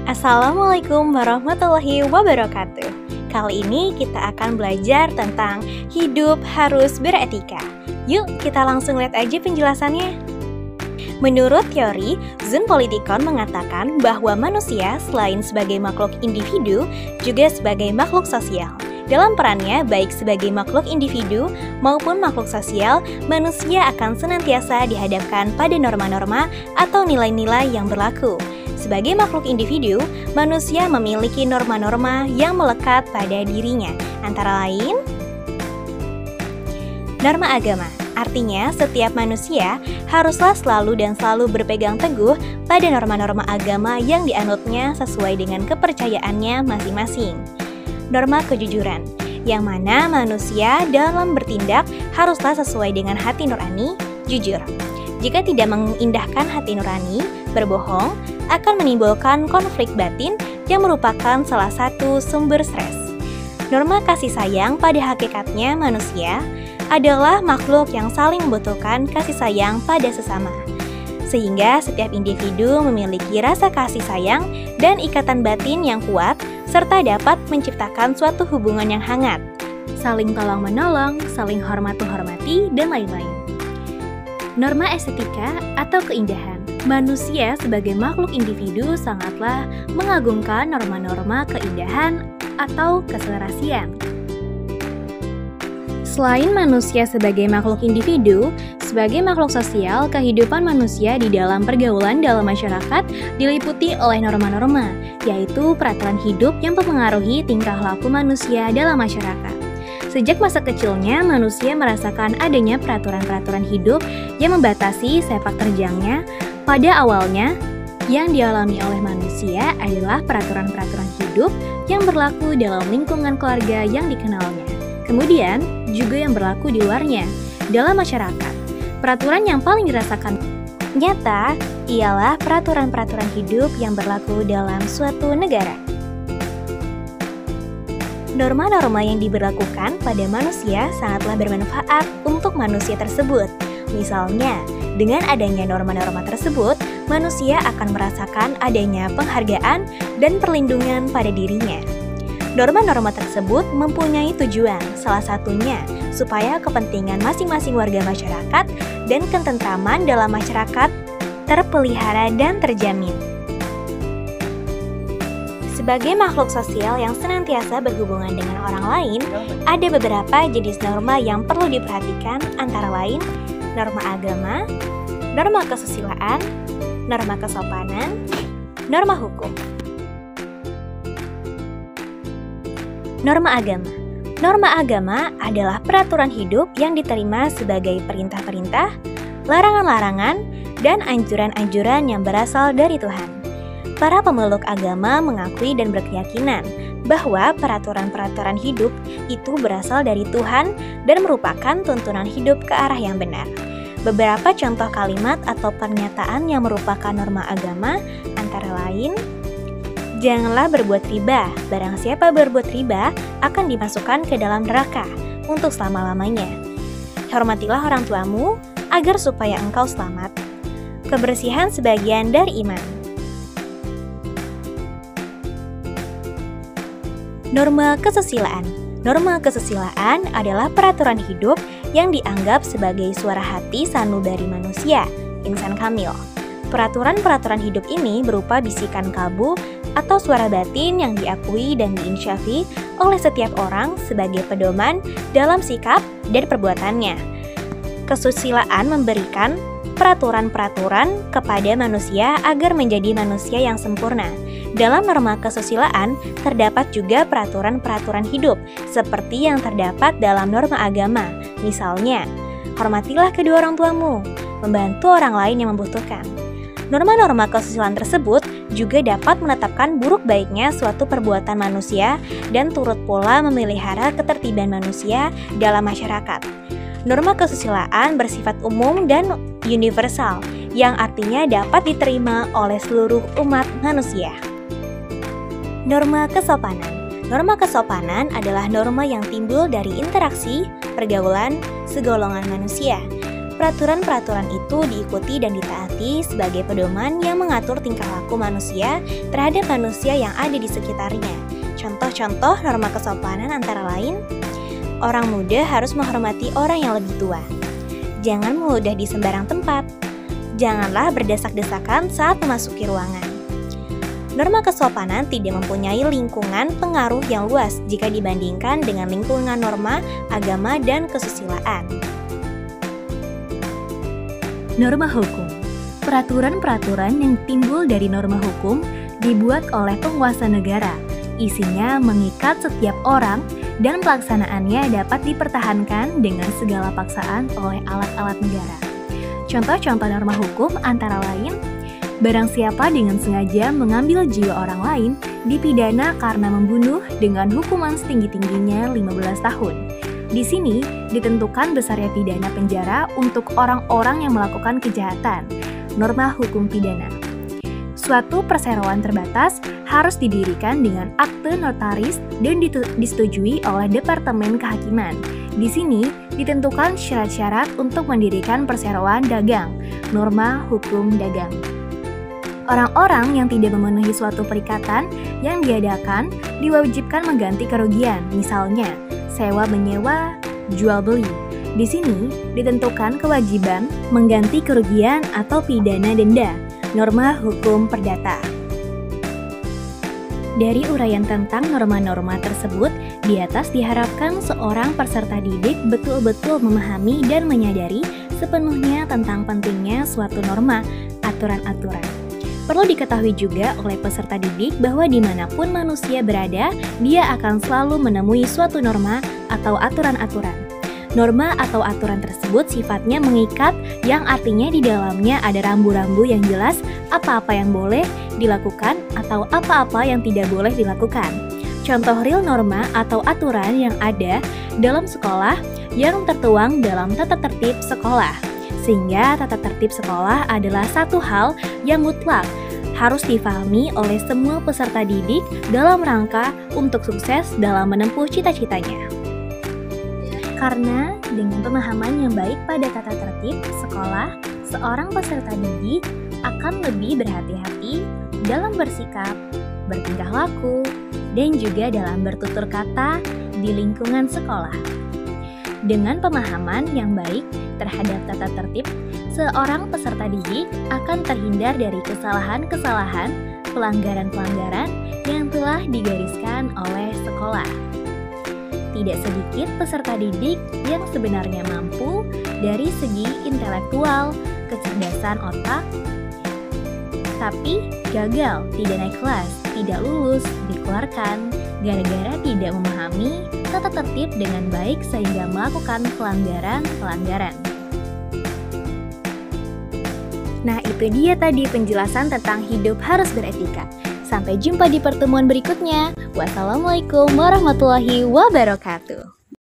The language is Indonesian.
Assalamualaikum warahmatullahi wabarakatuh. Kali ini kita akan belajar tentang hidup harus beretika. Yuk kita langsung lihat aja penjelasannya. Menurut teori, Zoonpolitikon mengatakan bahwa manusia selain sebagai makhluk individu, juga sebagai makhluk sosial. Dalam perannya, baik sebagai makhluk individu maupun makhluk sosial, manusia akan senantiasa dihadapkan pada norma-norma atau nilai-nilai yang berlaku. Sebagai makhluk individu, manusia memiliki norma-norma yang melekat pada dirinya, antara lain norma agama. Artinya, setiap manusia haruslah selalu dan selalu berpegang teguh pada norma-norma agama yang dianutnya sesuai dengan kepercayaannya masing-masing. Norma kejujuran, yang mana manusia dalam bertindak haruslah sesuai dengan hati nurani, jujur. Jika tidak mengindahkan hati nurani, berbohong, akan menimbulkan konflik batin yang merupakan salah satu sumber stres. Norma kasih sayang pada hakikatnya manusia adalah makhluk yang saling membutuhkan kasih sayang pada sesama. Sehingga setiap individu memiliki rasa kasih sayang dan ikatan batin yang kuat serta dapat menciptakan suatu hubungan yang hangat, saling tolong-menolong, saling hormat-menghormati, dan lain-lain. Norma estetika atau keindahan. Manusia sebagai makhluk individu sangatlah mengagungkan norma-norma keindahan atau keserasian. Selain manusia sebagai makhluk individu, sebagai makhluk sosial, kehidupan manusia di dalam pergaulan dalam masyarakat diliputi oleh norma-norma, yaitu peraturan hidup yang mempengaruhi tingkah laku manusia dalam masyarakat. Sejak masa kecilnya, manusia merasakan adanya peraturan-peraturan hidup yang membatasi sepak terjangnya. Pada awalnya, yang dialami oleh manusia adalah peraturan-peraturan hidup yang berlaku dalam lingkungan keluarga yang dikenalnya. Kemudian, juga yang berlaku di luarnya, dalam masyarakat. Peraturan yang paling dirasakan nyata ialah peraturan-peraturan hidup yang berlaku dalam suatu negara. Norma-norma yang diberlakukan pada manusia sangatlah bermanfaat untuk manusia tersebut. Misalnya, dengan adanya norma-norma tersebut, manusia akan merasakan adanya penghargaan dan perlindungan pada dirinya. Norma-norma tersebut mempunyai tujuan, salah satunya supaya kepentingan masing-masing warga masyarakat dan ketentraman dalam masyarakat terpelihara dan terjamin. Sebagai makhluk sosial yang senantiasa berhubungan dengan orang lain, ada beberapa jenis norma yang perlu diperhatikan, antara lain norma agama, norma kesusilaan, norma kesopanan, norma hukum. Norma agama. Norma agama adalah peraturan hidup yang diterima sebagai perintah-perintah, larangan-larangan, dan anjuran-anjuran yang berasal dari Tuhan. Para pemeluk agama mengakui dan berkeyakinan bahwa peraturan-peraturan hidup itu berasal dari Tuhan dan merupakan tuntunan hidup ke arah yang benar. Beberapa contoh kalimat atau pernyataan yang merupakan norma agama antara lain: janganlah berbuat riba, barang siapa berbuat riba akan dimasukkan ke dalam neraka untuk selama-lamanya. Hormatilah orang tuamu agar supaya engkau selamat. Kebersihan sebagian dari iman. Norma kesusilaan. Norma kesusilaan adalah peraturan hidup yang dianggap sebagai suara hati sanubari manusia, insan kamil. Peraturan-peraturan hidup ini berupa bisikan kalbu atau suara batin yang diakui dan diinsyafi oleh setiap orang sebagai pedoman dalam sikap dan perbuatannya. Kesusilaan memberikan peraturan-peraturan kepada manusia agar menjadi manusia yang sempurna. Dalam norma kesusilaan terdapat juga peraturan-peraturan hidup seperti yang terdapat dalam norma agama. Misalnya, hormatilah kedua orang tuamu, membantu orang lain yang membutuhkan. Norma-norma kesusilaan tersebut juga dapat menetapkan buruk baiknya suatu perbuatan manusia dan turut pula memelihara ketertiban manusia dalam masyarakat. Norma kesusilaan bersifat umum dan universal, yang artinya dapat diterima oleh seluruh umat manusia. Norma kesopanan. Norma kesopanan adalah norma yang timbul dari interaksi, pergaulan, segolongan manusia. Peraturan-peraturan itu diikuti dan ditaati sebagai pedoman yang mengatur tingkah laku manusia terhadap manusia yang ada di sekitarnya. Contoh-contoh norma kesopanan antara lain, orang muda harus menghormati orang yang lebih tua. Jangan meludah di sembarang tempat. Janganlah berdesak-desakan saat memasuki ruangan. Norma kesopanan tidak mempunyai lingkungan pengaruh yang luas jika dibandingkan dengan lingkungan norma, agama, dan kesusilaan. Norma hukum. Peraturan-peraturan yang timbul dari norma hukum dibuat oleh penguasa negara. Isinya mengikat setiap orang dan pelaksanaannya dapat dipertahankan dengan segala paksaan oleh alat-alat negara. Contoh-contoh norma hukum antara lain, barang siapa dengan sengaja mengambil jiwa orang lain dipidana karena membunuh dengan hukuman setinggi-tingginya 15 tahun. Di sini ditentukan besarnya pidana penjara untuk orang-orang yang melakukan kejahatan. Norma hukum pidana. Suatu perseroan terbatas harus didirikan dengan akte notaris dan disetujui oleh Departemen Kehakiman. Di sini ditentukan syarat-syarat untuk mendirikan perseroan dagang. Norma hukum dagang. Orang-orang yang tidak memenuhi suatu perikatan yang diadakan diwajibkan mengganti kerugian, misalnya sewa-menyewa, jual-beli. Di sini ditentukan kewajiban mengganti kerugian atau pidana denda. Norma hukum perdata. Dari uraian tentang norma-norma tersebut, di atas diharapkan seorang peserta didik betul-betul memahami dan menyadari sepenuhnya tentang pentingnya suatu norma, aturan-aturan. Perlu diketahui juga oleh peserta didik bahwa dimanapun manusia berada, dia akan selalu menemui suatu norma atau aturan-aturan. Norma atau aturan tersebut sifatnya mengikat, yang artinya di dalamnya ada rambu-rambu yang jelas apa-apa yang boleh dilakukan atau apa-apa yang tidak boleh dilakukan. Contoh real norma atau aturan yang ada dalam sekolah yang tertuang dalam tata tertib sekolah. Sehingga tata tertib sekolah adalah satu hal yang mutlak harus difahami oleh semua peserta didik dalam rangka untuk sukses dalam menempuh cita-citanya. Karena dengan pemahaman yang baik pada tata tertib sekolah, seorang peserta didik akan lebih berhati-hati dalam bersikap, bertingkah laku, dan juga dalam bertutur kata di lingkungan sekolah. Dengan pemahaman yang baik terhadap tata tertib, seorang peserta didik akan terhindar dari kesalahan-kesalahan, pelanggaran-pelanggaran yang telah digariskan oleh sekolah. Tidak sedikit peserta didik yang sebenarnya mampu dari segi intelektual, kecerdasan otak, tapi gagal, tidak naik kelas, tidak lulus, dikeluarkan, gara-gara tidak memahami tata tertib dengan baik sehingga melakukan pelanggaran-pelanggaran. Nah, itu dia tadi penjelasan tentang hidup harus beretika. Sampai jumpa di pertemuan berikutnya. Wassalamualaikum warahmatullahi wabarakatuh.